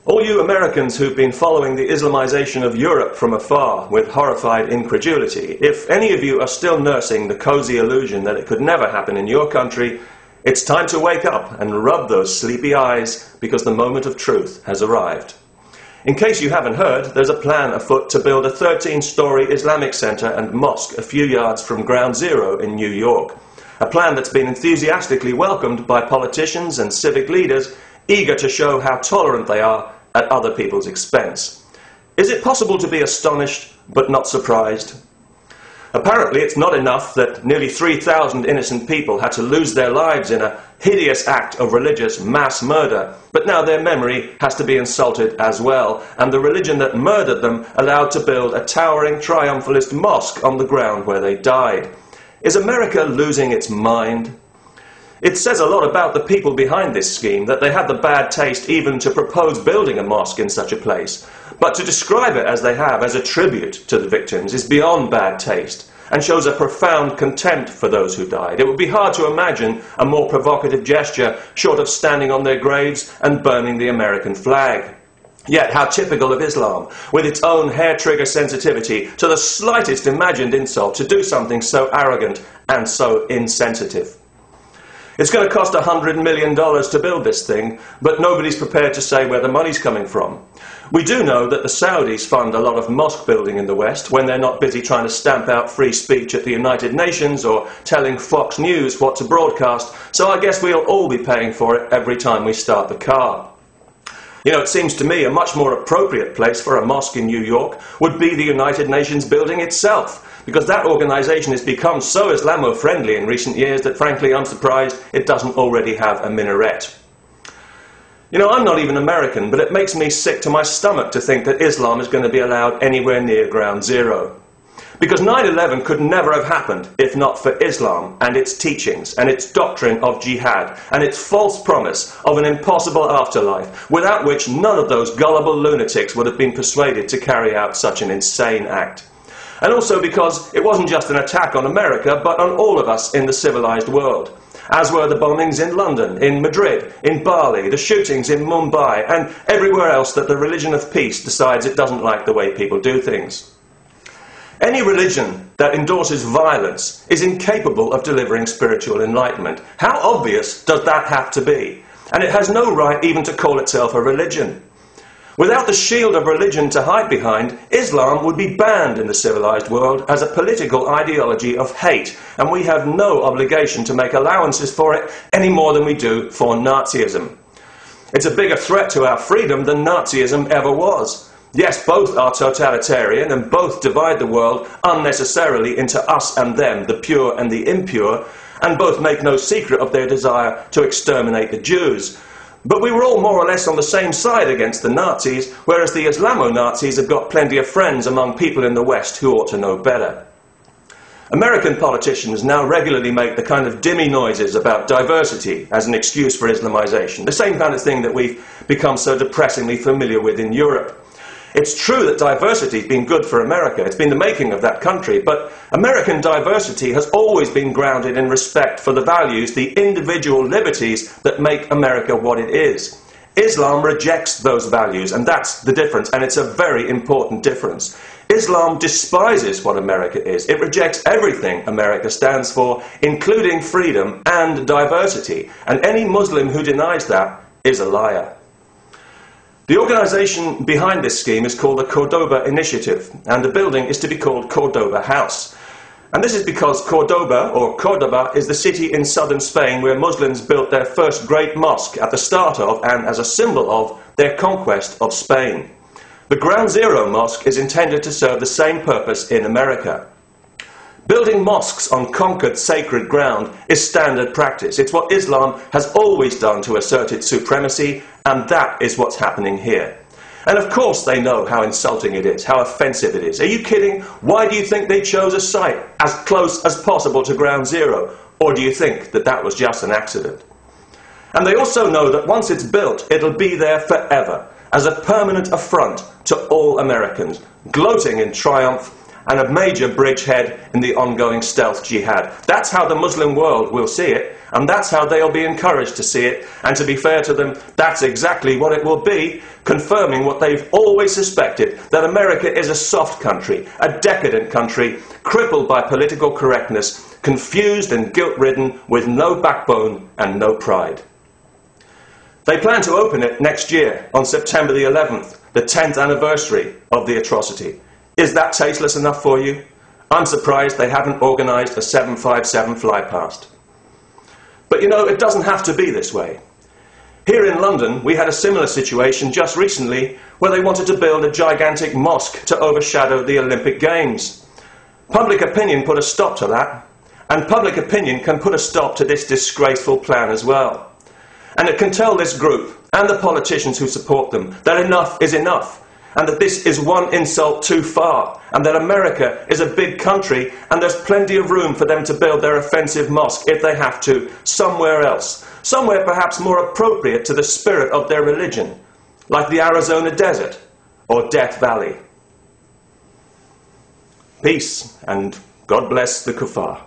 All you Americans who've been following the Islamization of Europe from afar with horrified incredulity, if any of you are still nursing the cozy illusion that it could never happen in your country, it's time to wake up and rub those sleepy eyes, because the moment of truth has arrived. In case you haven't heard, there's a plan afoot to build a 13-story Islamic center and mosque a few yards from Ground Zero in New York. A plan that's been enthusiastically welcomed by politicians and civic leaders eager to show how tolerant they are at other people's expense. Is it possible to be astonished but not surprised? Apparently it's not enough that nearly 3,000 innocent people had to lose their lives in a hideous act of religious mass murder, but now their memory has to be insulted as well, and the religion that murdered them allowed to build a towering triumphalist mosque on the ground where they died. Is America losing its mind? It says a lot about the people behind this scheme that they had the bad taste even to propose building a mosque in such a place. But to describe it as they have, as a tribute to the victims, is beyond bad taste and shows a profound contempt for those who died. It would be hard to imagine a more provocative gesture short of standing on their graves and burning the American flag. Yet how typical of Islam, with its own hair-trigger sensitivity to the slightest imagined insult, to do something so arrogant and so insensitive. It's going to cost $100 million to build this thing, but nobody's prepared to say where the money's coming from. We do know that the Saudis fund a lot of mosque building in the West when they're not busy trying to stamp out free speech at the United Nations or telling Fox News what to broadcast, so I guess we'll all be paying for it every time we start the car. You know, it seems to me a much more appropriate place for a mosque in New York would be the United Nations building itself, because that organisation has become so Islamo-friendly in recent years that frankly I'm surprised it doesn't already have a minaret. You know, I'm not even American, but it makes me sick to my stomach to think that Islam is going to be allowed anywhere near Ground Zero. Because 9/11 could never have happened if not for Islam and its teachings and its doctrine of jihad and its false promise of an impossible afterlife, without which none of those gullible lunatics would have been persuaded to carry out such an insane act. And also because it wasn't just an attack on America, but on all of us in the civilized world. As were the bombings in London, in Madrid, in Bali, the shootings in Mumbai, and everywhere else that the religion of peace decides it doesn't like the way people do things. Any religion that endorses violence is incapable of delivering spiritual enlightenment. How obvious does that have to be? And it has no right even to call itself a religion. Without the shield of religion to hide behind, Islam would be banned in the civilized world as a political ideology of hate, and we have no obligation to make allowances for it any more than we do for Nazism. It's a bigger threat to our freedom than Nazism ever was. Yes, both are totalitarian and both divide the world unnecessarily into us and them, the pure and the impure, and both make no secret of their desire to exterminate the Jews. But we were all more or less on the same side against the Nazis, whereas the Islamo-Nazis have got plenty of friends among people in the West who ought to know better. American politicians now regularly make the kind of dimmy noises about diversity as an excuse for Islamization, the same kind of thing that we've become so depressingly familiar with in Europe. It's true that diversity has been good for America. It's been the making of that country. But American diversity has always been grounded in respect for the values, the individual liberties that make America what it is. Islam rejects those values, and that's the difference, and it's a very important difference. Islam despises what America is. It rejects everything America stands for, including freedom and diversity. And any Muslim who denies that is a liar. The organisation behind this scheme is called the Cordoba Initiative, and the building is to be called Cordoba House. And this is because Cordoba, or Cordoba, is the city in southern Spain where Muslims built their first great mosque at the start of, and as a symbol of, their conquest of Spain. The Ground Zero Mosque is intended to serve the same purpose in America. Building mosques on conquered sacred ground is standard practice. It's what Islam has always done to assert its supremacy, and that is what's happening here. And of course they know how insulting it is, how offensive it is. Are you kidding? Why do you think they chose a site as close as possible to Ground Zero? Or do you think that that was just an accident? And they also know that once it's built, it'll be there forever, as a permanent affront to all Americans, gloating in triumph and a major bridgehead in the ongoing stealth jihad. That's how the Muslim world will see it, and that's how they'll be encouraged to see it. And to be fair to them, that's exactly what it will be, confirming what they've always suspected, that America is a soft country, a decadent country, crippled by political correctness, confused and guilt-ridden, with no backbone and no pride. They plan to open it next year, on September the 11th, the 10th anniversary of the atrocity. Is that tasteless enough for you? I'm surprised they haven't organised a 757 flypast. But you know, it doesn't have to be this way. Here in London, we had a similar situation just recently where they wanted to build a gigantic mosque to overshadow the Olympic Games. Public opinion put a stop to that, and public opinion can put a stop to this disgraceful plan as well. And it can tell this group and the politicians who support them that enough is enough, and that this is one insult too far, and that America is a big country and there's plenty of room for them to build their offensive mosque, if they have to, somewhere else, somewhere perhaps more appropriate to the spirit of their religion, like the Arizona desert or Death Valley. Peace, and God bless the kuffar.